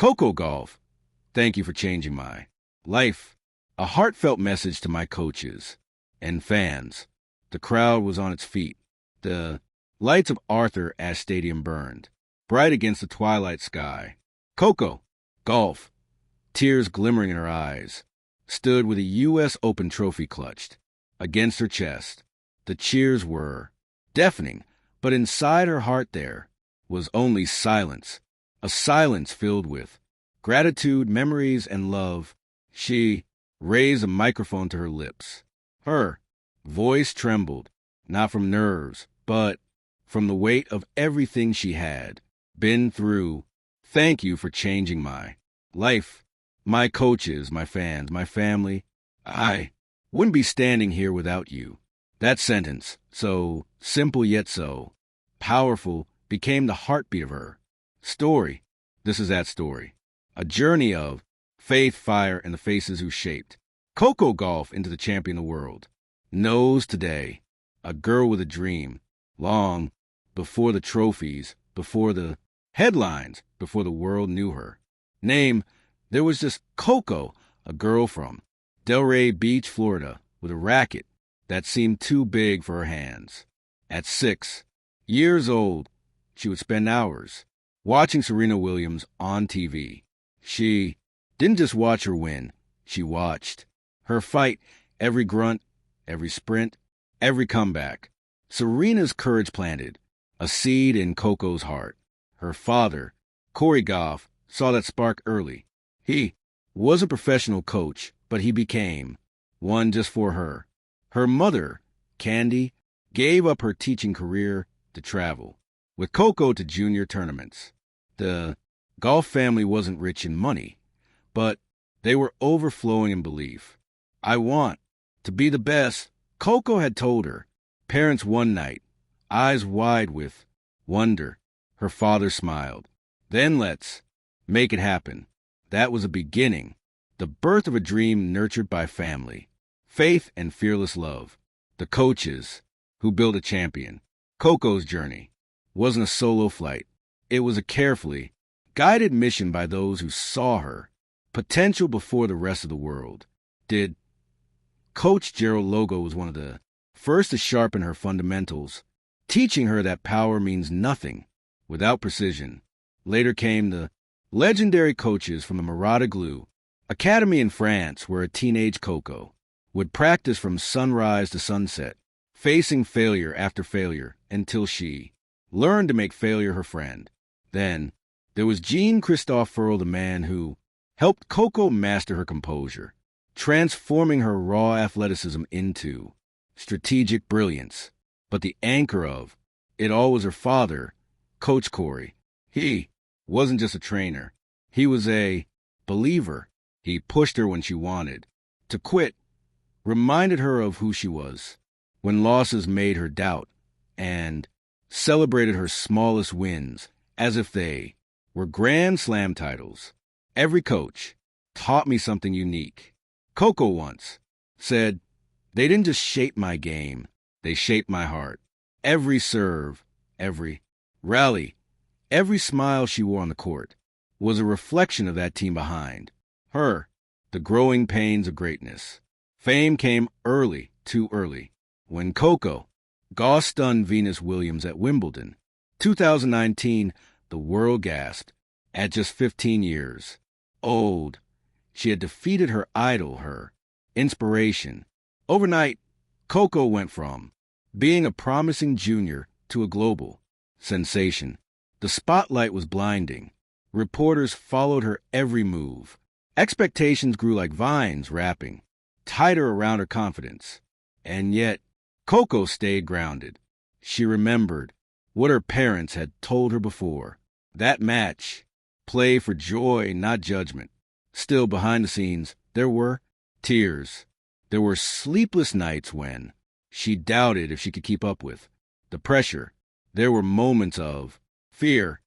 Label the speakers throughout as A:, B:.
A: Coco Gauff, thank you for changing my life. A heartfelt message to my coaches and fans. The crowd was on its feet. The lights of Arthur Ashe Stadium burned, bright against the twilight sky. Coco Gauff, tears glimmering in her eyes, stood with a U.S. Open trophy clutched against her chest. The cheers were deafening, but inside her heart there was only silence, a silence filled with gratitude, memories, and love. She raised a microphone to her lips. Her voice trembled, not from nerves, but from the weight of everything she had been through. Thank you for changing my life, my coaches, my fans, my family. I wouldn't be standing here without you. That sentence, so simple yet so powerful, became the heartbeat of her story. This is that story. A journey of faith, fire, and the faces who shaped Coco Gauff into the champion of the world. Knows today, a girl with a dream, long before the trophies, before the headlines, before the world knew her name. There was just Coco, a girl from Delray Beach, Florida, with a racket that seemed too big for her hands. At 6 years old, she would spend hours watching Serena Williams on TV. She didn't just watch her win, she watched her fight, every grunt, every sprint, every comeback. Serena's courage planted a seed in Coco's heart. Her father, Coco Gauff, saw that spark early. He was a professional coach, but he became one just for her. Her mother, Candy, gave up her teaching career to travel with Coco to junior tournaments. The Gauff family wasn't rich in money, but they were overflowing in belief. I want to be the best, Coco had told her parents one night, eyes wide with wonder. Her father smiled. Then let's make it happen. That was a beginning, the birth of a dream nurtured by family, faith, and fearless love. The coaches who built a champion. Coco's journey wasn't a solo flight. It was a carefully guided mission by those who saw her potential before the rest of the world did. Coach Gerald Logo was one of the first to sharpen her fundamentals, teaching her that power means nothing without precision. Later came the legendary coaches from the Marat Glue Academy in France, where a teenage Coco would practice from sunrise to sunset, facing failure after failure until she learned to make failure her friend. Then there was Jean-Christophe Furl, the man who helped Coco master her composure, transforming her raw athleticism into strategic brilliance. But the anchor of it all was her father, Coach Corey. He wasn't just a trainer. He was a believer. He pushed her when she wanted to quit, reminded her of who she was when losses made her doubt, and celebrated her smallest wins as if they were Grand Slam titles. Every coach taught me something unique. Coco once said, they didn't just shape my game, they shaped my heart. Every serve, every rally, every smile she wore on the court was a reflection of that team behind her. The growing pains of greatness. Fame came early, too early. When Coco Gauff stunned Venus Williams at Wimbledon 2019, the world gasped. At just 15 years old, she had defeated her idol, her inspiration. Overnight, Coco went from being a promising junior to a global sensation. The spotlight was blinding. Reporters followed her every move. Expectations grew like vines wrapping tighter around her confidence. And yet, Coco stayed grounded. She remembered what her parents had told her before. That match, play for joy, not judgment. Still, behind the scenes, there were tears. There were sleepless nights when she doubted if she could keep up with the pressure. There were moments of fear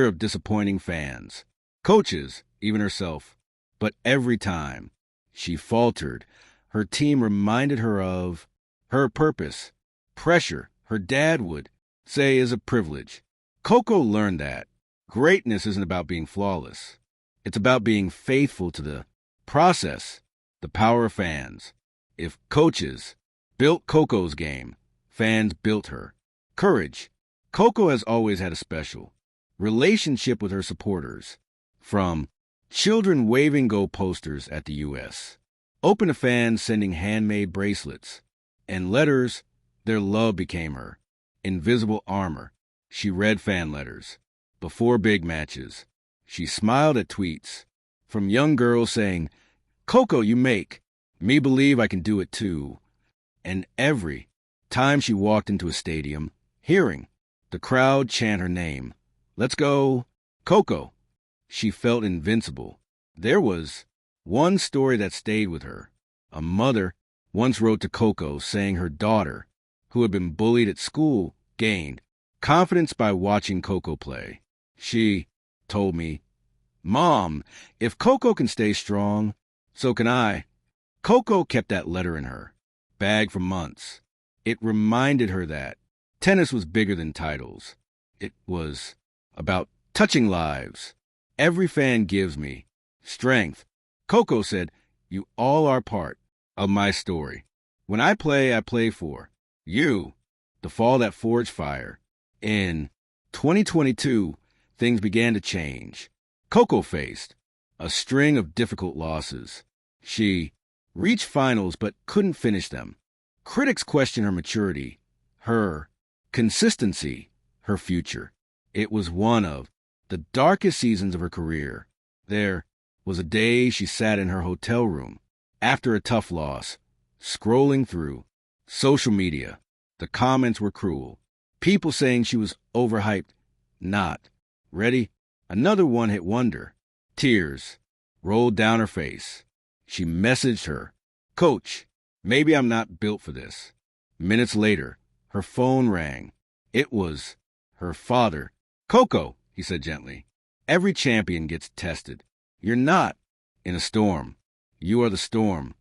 A: of disappointing fans, coaches, even herself. But every time she faltered, her team reminded her of her purpose. Pressure, her dad would say, is a privilege. Coco learned that greatness isn't about being flawless. It's about being faithful to the process, the power of fans. If coaches built Coco's game, fans built her. Courage. Coco has always had a special relationship with her supporters. From children waving Go posters at the U.S., open to fans sending handmade bracelets, and letters, their love became her invisible armor. She read fan letters. Before big matches, she smiled at tweets from young girls saying, "Coco, you make me believe I can do it too." And every time she walked into a stadium, hearing the crowd chant her name, "Let's go, Coco," she felt invincible. There was one story that stayed with her. A mother once wrote to Coco saying her daughter, who had been bullied at school, gained confidence by watching Coco play. She told me, "Mom, if Coco can stay strong, so can I." Coco kept that letter in her bag for months. It reminded her that tennis was bigger than titles. It was about touching lives. "Every fan gives me strength." Coco said, "You all are part of my story. When I play for you." The fall that forged fire. In 2022, things began to change. Coco faced a string of difficult losses. She reached finals but couldn't finish them. Critics questioned her maturity, her consistency, her future. It was one of the darkest seasons of her career. There was a day she sat in her hotel room after a tough loss, scrolling through social media. The comments were cruel. People saying she was overhyped, not ready. Another one-hit wonder. Tears rolled down her face. She messaged her, "Coach, maybe I'm not built for this." Minutes later, her phone rang. It was her father. "Coco," he said gently, "every champion gets tested. You're not in a storm. You are the storm."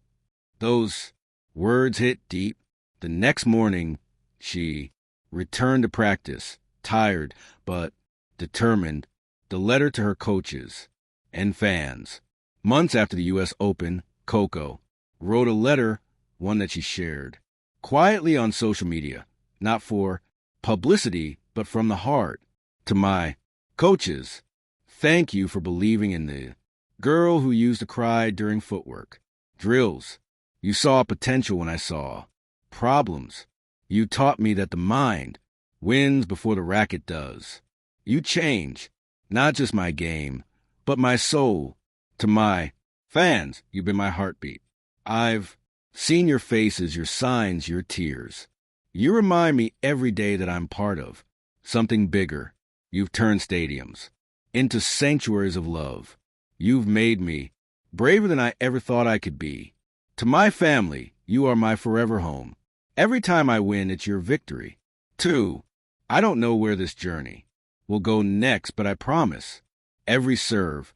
A: Those words hit deep. The next morning, she returned to practice, tired but determined. The letter to her coaches and fans. Months after the U.S. Open, Coco wrote a letter, one that she shared quietly on social media, not for publicity, but from the heart. "To my coaches, thank you for believing in the girl who used to cry during footwork. Drills, you saw potential when I saw problems. You taught me that the mind wins before the racket does. You change not just my game, but my soul. To my fans, you've been my heartbeat. I've seen your faces, your signs, your tears. You remind me every day that I'm part of something bigger. You've turned stadiums into sanctuaries of love. You've made me braver than I ever thought I could be. To my family, you are my forever home. Every time I win, it's your victory. 2, I don't know where this journey will go next, but I promise every serve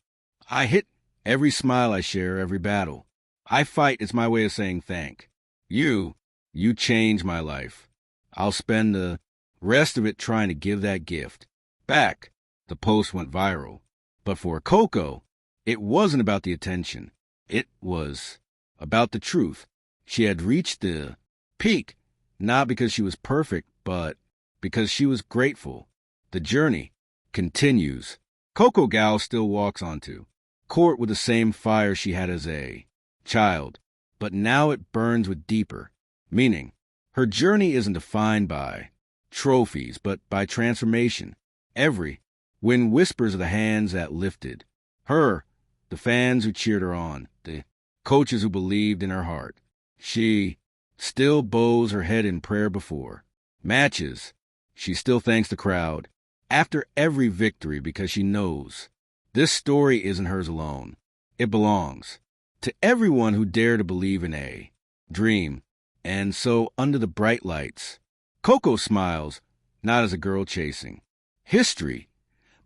A: I hit, every smile I share, every battle I fight, it's my way of saying thank you. You changed my life. I'll spend the rest of it trying to give that gift back." The post went viral. But for Coco, it wasn't about the attention. It was about the truth. She had reached the peak, not because she was perfect, but because she was grateful. The journey continues. Coco Gauff still walks onto court with the same fire she had as a child, but now it burns with deeper meaning. Her journey isn't defined by trophies, but by transformation. Every win whispers of the hands that lifted her, the fans who cheered her on, the coaches who believed in her heart. She still bows her head in prayer before matches. She still thanks the crowd after every victory because she knows this story isn't hers alone. It belongs to everyone who dare to believe in a dream. And so, under the bright lights, Coco smiles, not as a girl chasing history,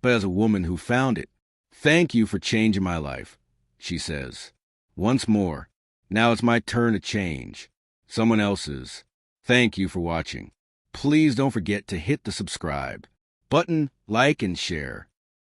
A: but as a woman who found it. "Thank you for changing my life," she says. Once more, now it's my turn to change someone else's. Thank you for watching. Please don't forget to hit the subscribe button, like, and share.